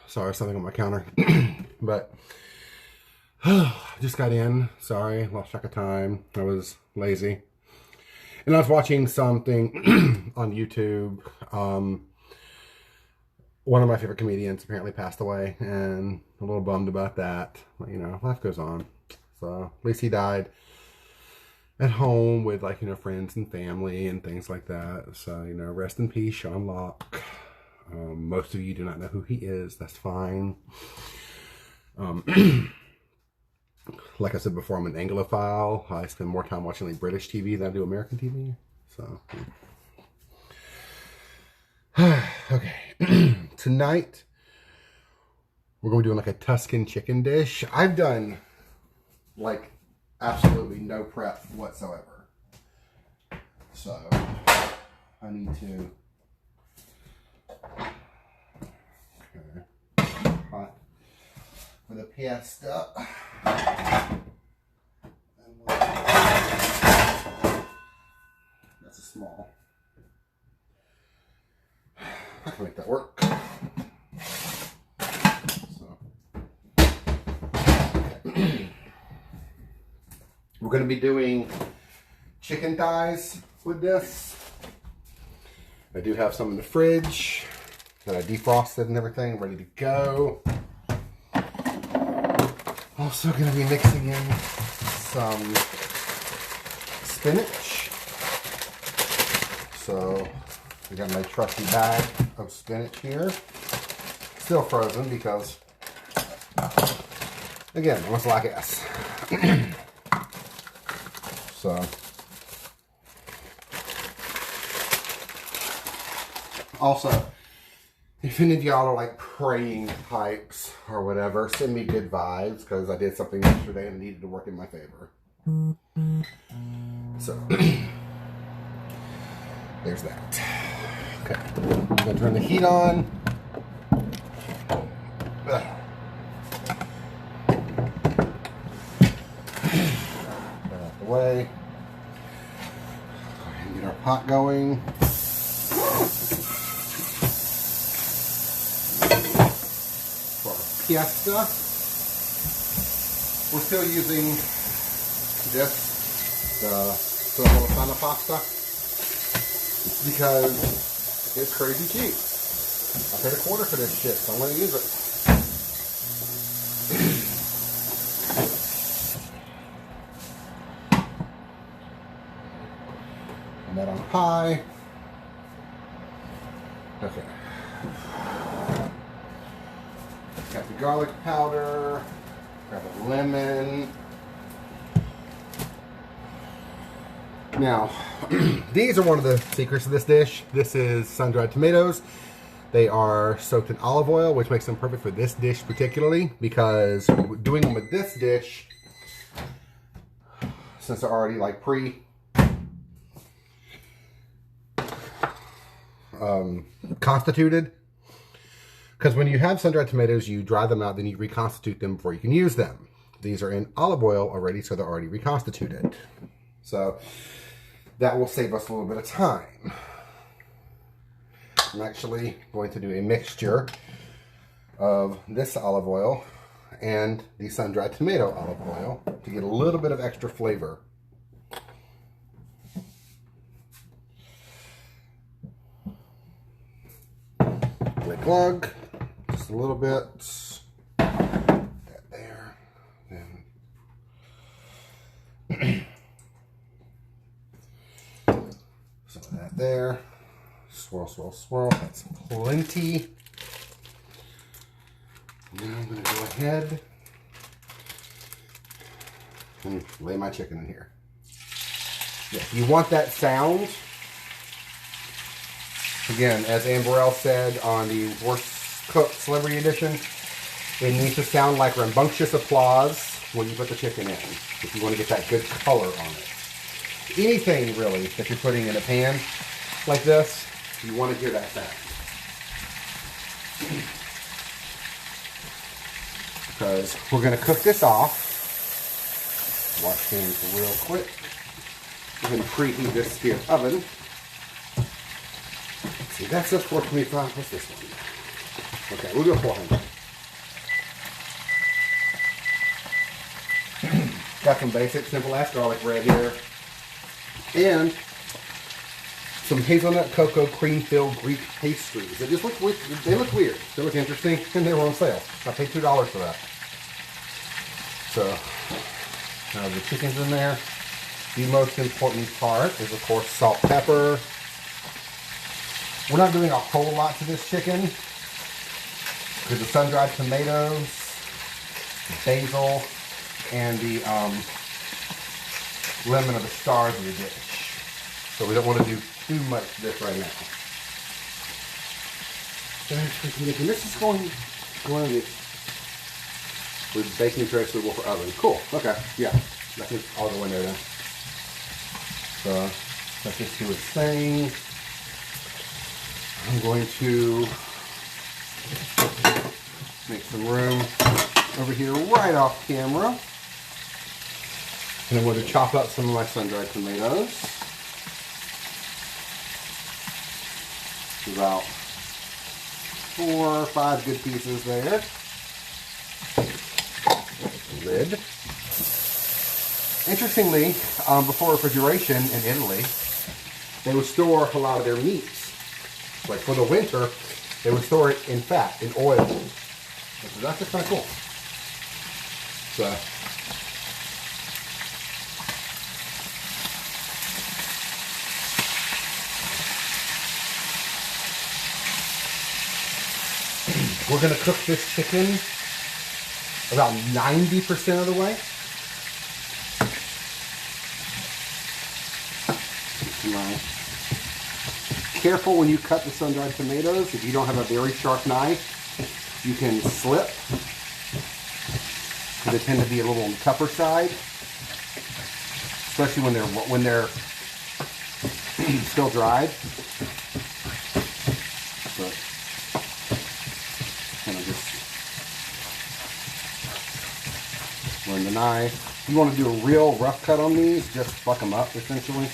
Sorry, something on my counter. But just got in. Sorry, lost track of time. I was lazy. And I was watching something on YouTube. One of my favorite comedians apparently passed away, and a little bummed about that. But, you know, life goes on. So at least he died at home with, like, you know, friends and family and things like that. So, you know, rest in peace, Sean Locke. Most of you do not know who he is. That's fine. Like I said before, I'm an Anglophile. I spend more time watching like British TV than I do American TV. So, okay. Tonight, we're going to be doing like a Tuscan chicken dish. I've done like absolutely no prep whatsoever. So, I need to... Okay. For the pasta. That's a small. I can make that work. So. We're going to be doing chicken thighs with this. I do have some in the fridge that I defrosted and everything, ready to go. Also going to be mixing in some spinach. So I got my trusty bag of spinach here. Still frozen because, again, it was like S. So also, if any of y'all are like praying types or whatever, send me good vibes because I did something yesterday and needed to work in my favor. So, there's that. Okay, I'm going to turn the heat on. Get out the way. Go ahead and get our pot going. Fiesta. We're still using this, the Solana pasta, because it's crazy cheap. I paid $1 for this shit, so I'm going to use it. And that on high. Okay. Got the garlic powder, got the lemon. Now, these are one of the secrets of this dish. This is sun-dried tomatoes. They are soaked in olive oil, which makes them perfect for this dish particularly, because doing them with this dish, since they're already like constituted. Because when you have sun-dried tomatoes, you dry them out, then you reconstitute them before you can use them. These are in olive oil already, so they're already reconstituted. So that will save us a little bit of time. I'm actually going to do a mixture of this olive oil and the sun-dried tomato olive oil to get a little bit of extra flavor. Glug. Just a little bit. That there. Then some of that there. Swirl, swirl, swirl. That's plenty. Now I'm going to go ahead and lay my chicken in here. Yeah, you want that sound. Again, as Anne Burrell said on the Worst Cook Celebrity Edition, it needs to sound like rambunctious applause when you put the chicken in, if you want to get that good color on it. Anything, really, that you're putting in a pan like this, you want to hear that sound. Because we're going to cook this off. Watch things real quick. We're going to preheat this here oven. see, that's just 425. What's this one? Okay, we'll go 400. Got some basic simple ass garlic bread here. And some hazelnut cocoa cream filled Greek pastries. They just look weird. They look weird. They look interesting, and they were on sale. I paid $2 for that. So now the chicken's in there. The most important part is, of course, salt, pepper. We're not doing a whole lot to this chicken because the sun-dried tomatoes, basil, and the lemon of the stars of the dish. So we don't want to do too much of this right now. This is going with baking tray suitable for oven. Cool. Okay. Yeah. That can all go in there then. So let's just do its thing. I'm going to make some room over here right off camera. And I'm going to chop up some of my sun-dried tomatoes. About 4 or 5 good pieces there. Lid. Interestingly, before refrigeration in Italy, they would store a lot of their meats. Like for the winter, they would store it in fat, in oil. So that's just kind of cool. So, we're going to cook this chicken about 90% of the way. Careful when you cut the sun-dried tomatoes. If you don't have a very sharp knife, you can slip. They tend to be a little on the tougher side, especially when they're still dried. But kind of just run the knife. If you want to do a real rough cut on these, just fuck them up essentially.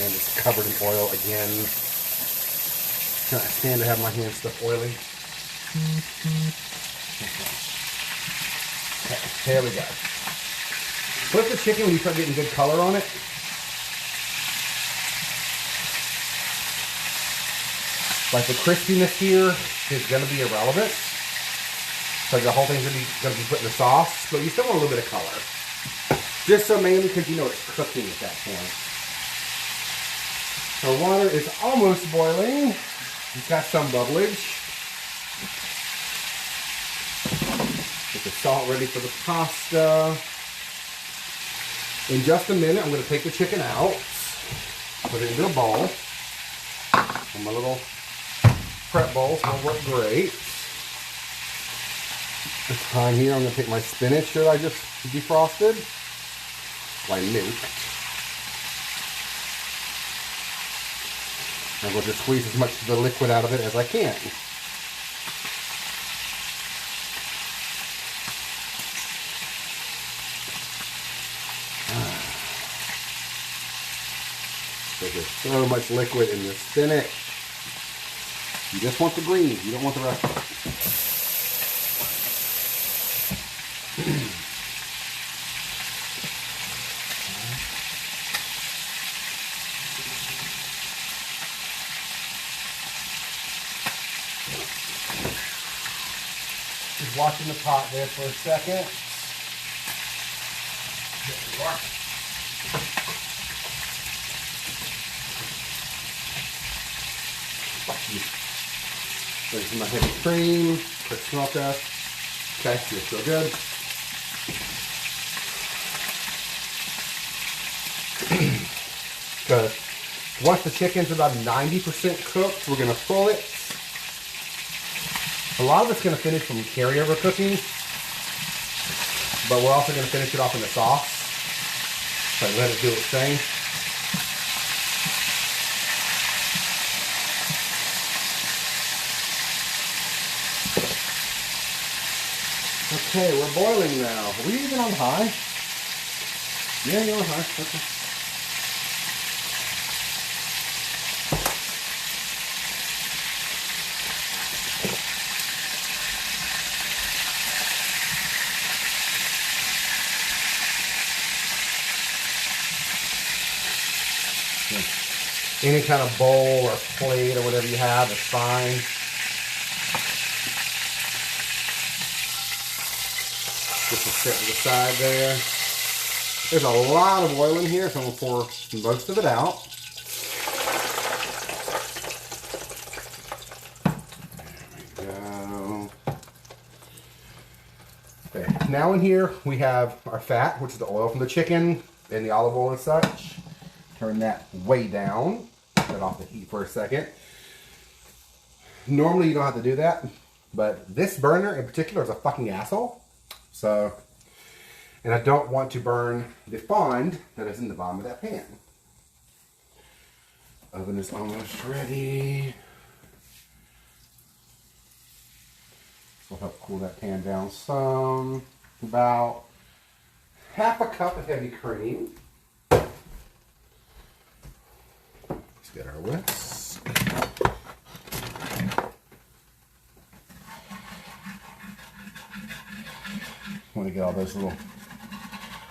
And it's covered in oil again. Can I stand to have my hands stuff oily? Okay, there we go. Flip the chicken when you start getting good color on it. Like the crispiness here is going to be irrelevant. So the whole thing's going to be put in the sauce, but you still want a little bit of color. Just so mainly because you know it's cooking at that point. Our water is almost boiling. It's got some bubblage. Get the salt ready for the pasta. In just a minute, I'm going to take the chicken out, put it into a bowl. And my little prep bowls will work great. This time here, I'm going to take my spinach that I just defrosted. My nuked. I'm going to squeeze as much of the liquid out of it as I can. There's so much liquid in this spinach. You just want the greens, you don't want the rest of it. Just watching the pot there for a second. There we are. There's my heavy cream, quick smell test. Okay, feels so good. Good. Once the chicken's about 90% cooked, we're going to pull it. A lot of it's going to finish from carryover cooking, but we're also going to finish it off in the sauce. So let it do its thing. Okay, we're boiling now. Are we even on high? Yeah, you're on high. Okay. Any kind of bowl or plate or whatever you have is fine. Just to sit to the side there. There's a lot of oil in here, so I'm going to pour most of it out. There we go. Okay, now in here we have our fat, which is the oil from the chicken and the olive oil and such. Turn that way down. Set off the heat for a second. Normally you don't have to do that, but this burner in particular is a fucking asshole. So, and I don't want to burn the fond that is in the bottom of that pan. Oven is almost ready. This will help cool that pan down some. About half a cup of heavy cream. Let's get our whisk. Want to get all those little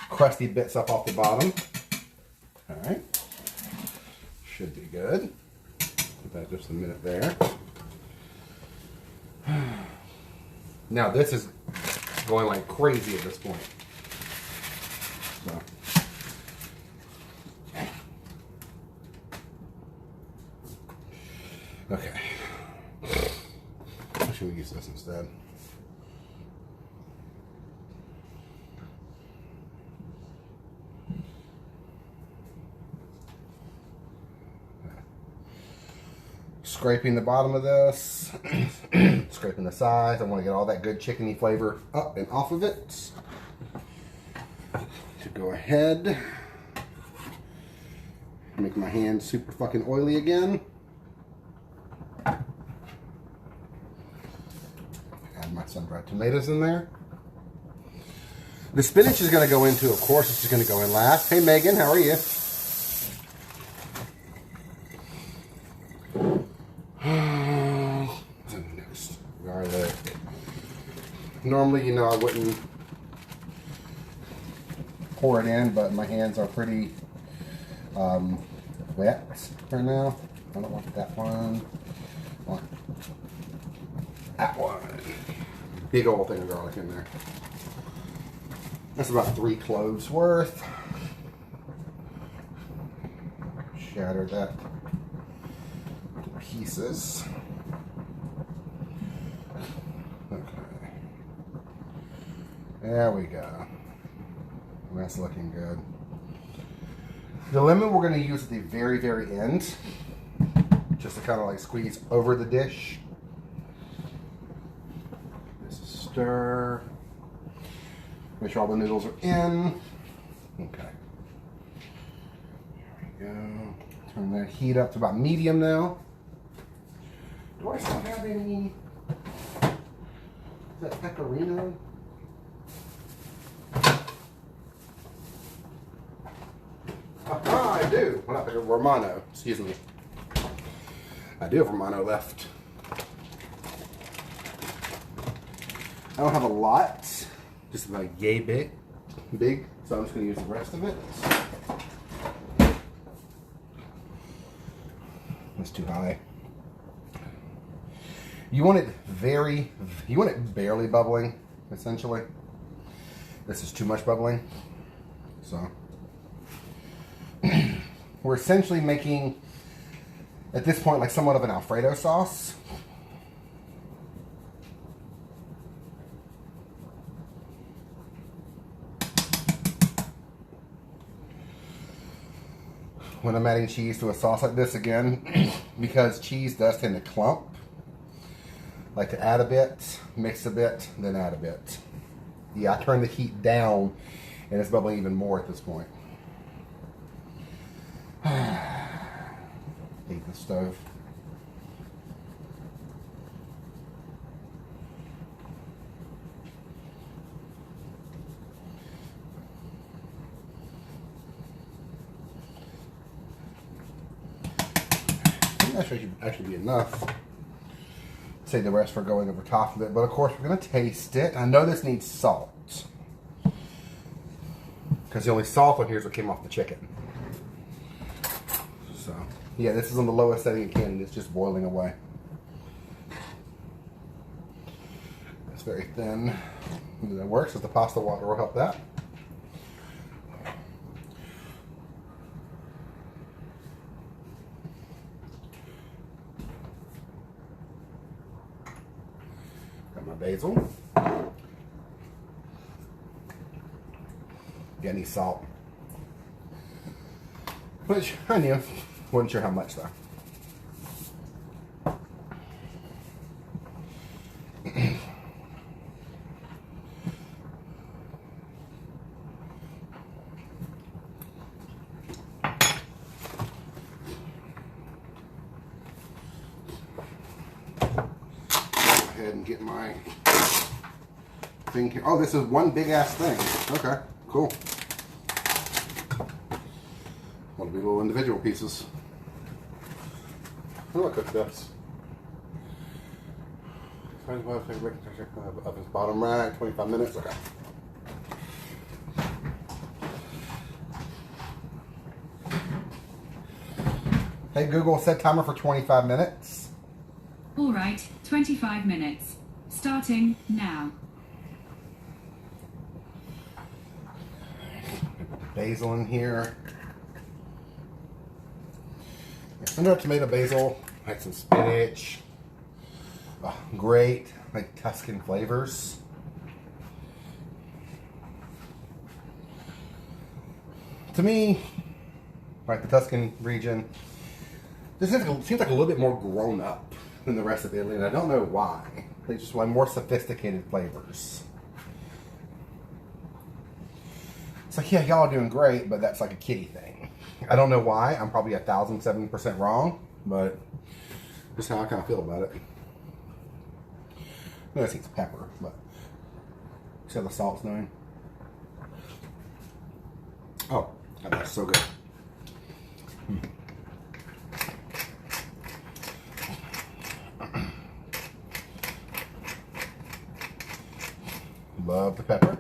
crusty bits up off the bottom. All right, should be good. Give that just a minute there. Now this is going like crazy at this point. So. Okay. Should we use this instead? Scraping the bottom of this, scraping the sides. I want to get all that good chickeny flavor up and off of it. To go ahead, make my hands super fucking oily again. Add my sun-dried tomatoes in there. The spinach is going to go into, of course, it's just going to go in last. Hey Megan, how are you? Next, garlic. Normally, you know, I wouldn't pour it in, but my hands are pretty wet right now. I don't want that one. I want that one. Big old thing of garlic in there. That's about 3 cloves worth. Shatter that to pieces. Okay. There we go. That's looking good. The lemon we're going to use at the very, very end. Just to kind of like squeeze over the dish. Just stir. Make sure all the noodles are in. Okay. There we go. Turn that heat up to about medium now. Do I still have any? Is that pecorino? I do. Well, not pecorino, Romano. Excuse me. I do have Romano left. I don't have a lot. Just about yay big, so I'm just going to use the rest of it. That's too high. You want it barely bubbling, essentially. This is too much bubbling. So, we're essentially making, at this point, like somewhat of an Alfredo sauce. When I'm adding cheese to a sauce like this again, because cheese does tend to clump, like to add a bit, mix a bit, then add a bit. Yeah, I turned the heat down and it's bubbling even more at this point. Heat the stove. That should actually be enough. Save the rest for going over top of it. But of course, we're going to taste it. I know this needs salt. Because the only salt on here is what came off the chicken. So, yeah, this is on the lowest setting it can, and it's just boiling away. It's very thin. And that works, as the pasta water will help that. Got my basil. Got any salt? Which I knew. Wasn't sure how much though. Go ahead and get my thing here. Oh, this is one big ass thing. Okay, cool. Want to be little individual pieces. How do I cook this? Oven's bottom right, 25 minutes. Okay. Hey Google, set timer for 25 minutes. All right, 25 minutes. Starting now. Basil in here. Under tomato, basil, like some spinach. Oh, great, like Tuscan flavors. To me, like the Tuscan region, this seems like a little bit more grown up than the rest of Italy, and I don't know why. They just want more sophisticated flavors. It's like, yeah, y'all are doing great, but that's like a kiddie thing. I don't know why. I'm probably 1,007% wrong, but just how I kind of feel about it. I know it's pepper, but see how the salt's doing? Oh, that's so good. Love the pepper.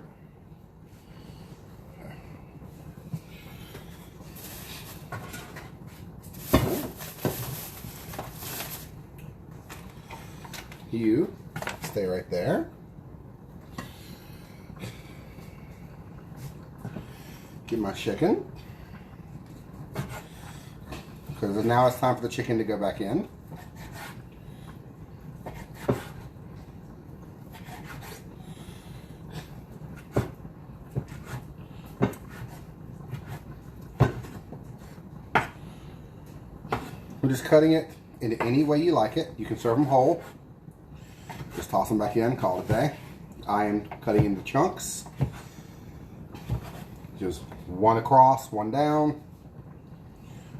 You stay right there. Get my chicken. Because now it's time for the chicken to go back in. We're just cutting it into any way you like it. You can serve them whole. Just toss them back in, call it a day. I am cutting into chunks. Just one across, one down.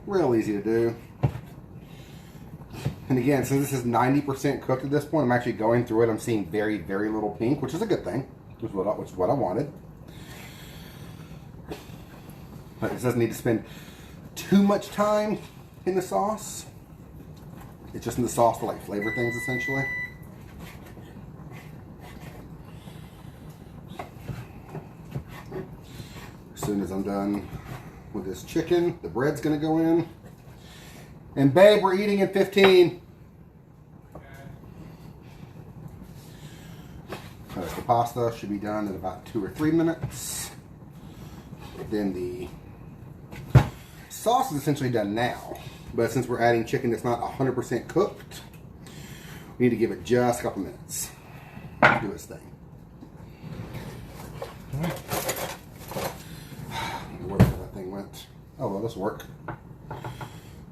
Real easy to do. And again, since this is 90% cooked at this point, I'm actually going through it. I'm seeing very, very little pink, which is a good thing, which is what I wanted. But it doesn't need to spend too much time in the sauce. It's just in the sauce to like flavor things essentially. As soon as I'm done with this chicken, the bread's gonna go in. And babe, we're eating in 15. The pasta should be done in about 2 or 3 minutes. Then the sauce is essentially done now. But since we're adding chicken that's not 100% cooked, we need to give it just a couple minutes to do its thing. Where that thing went. Oh, well, this will work.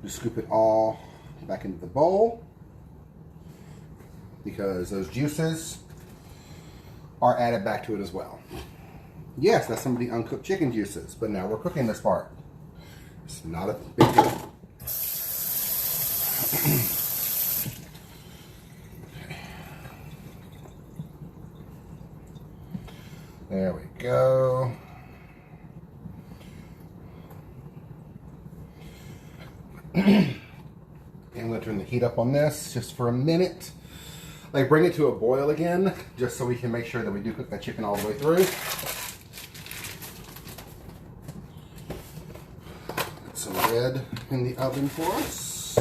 Just scoop it all back into the bowl because those juices are added back to it as well. Yes, that's some of the uncooked chicken juices, but now we're cooking this part. It's not a big deal. There we go. And I'm going to turn the heat up on this just for a minute. Like bring it to a boil again, just so we can make sure that we do cook that chicken all the way through. Put some bread in the oven for us.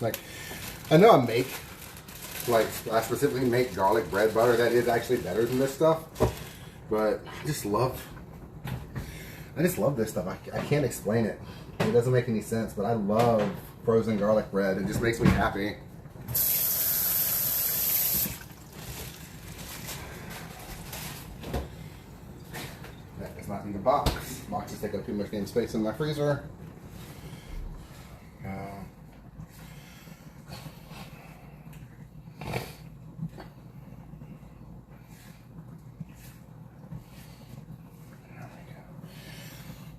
Like, I know I specifically make garlic bread butter that is actually better than this stuff, but I just love this stuff. I can't explain it. It doesn't make any sense, but I love frozen garlic bread. It just makes me happy. That is not in the box. Boxes take up too much damn space in my freezer.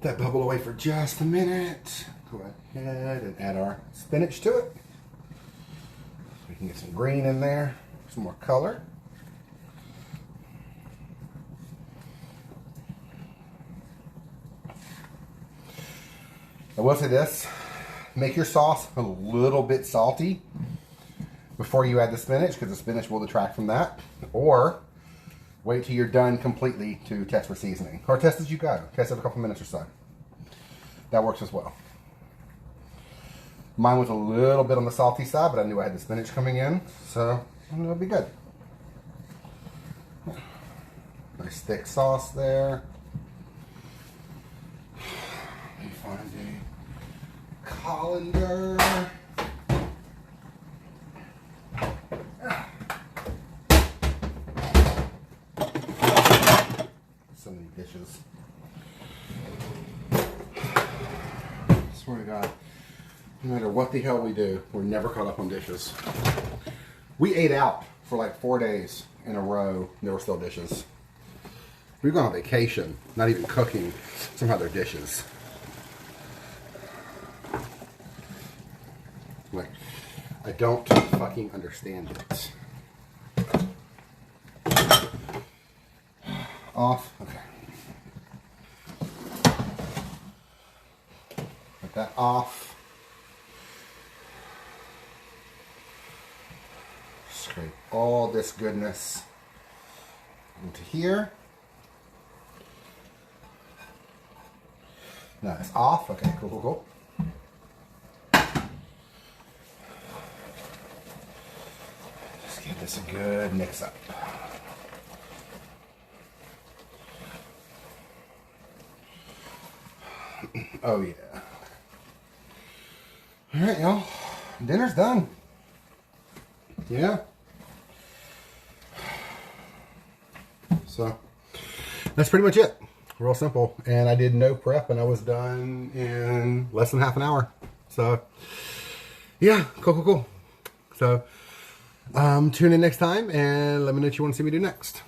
That bubble away for just a minute. Go ahead and add our spinach to it. So we can get some green in there, some more color. I will say this, make your sauce a little bit salty before you add the spinach, because the spinach will detract from that. Or wait till you're done completely to test for seasoning. Or test as you go. Test it a couple minutes or so. That works as well. Mine was a little bit on the salty side, but I knew I had the spinach coming in, so it'll be good. Nice thick sauce there. Let me find a colander. So many dishes. Swear to God, no matter what the hell we do, we're never caught up on dishes. We ate out for like 4 days in a row, and there were still dishes. We've gone on vacation, not even cooking. Somehow they're dishes. Like, I don't fucking understand it. Off. Okay. Put that off. Scrape all this goodness into here. Now it's off. Okay, cool, cool, cool. Just give this a good mix up. Oh yeah. All right, y'all. Dinner's done. Yeah. So that's pretty much it. Real simple. And I did no prep and I was done in less than half an hour. So yeah, cool, cool, cool. So tune in next time and let me know what you want to see me do next.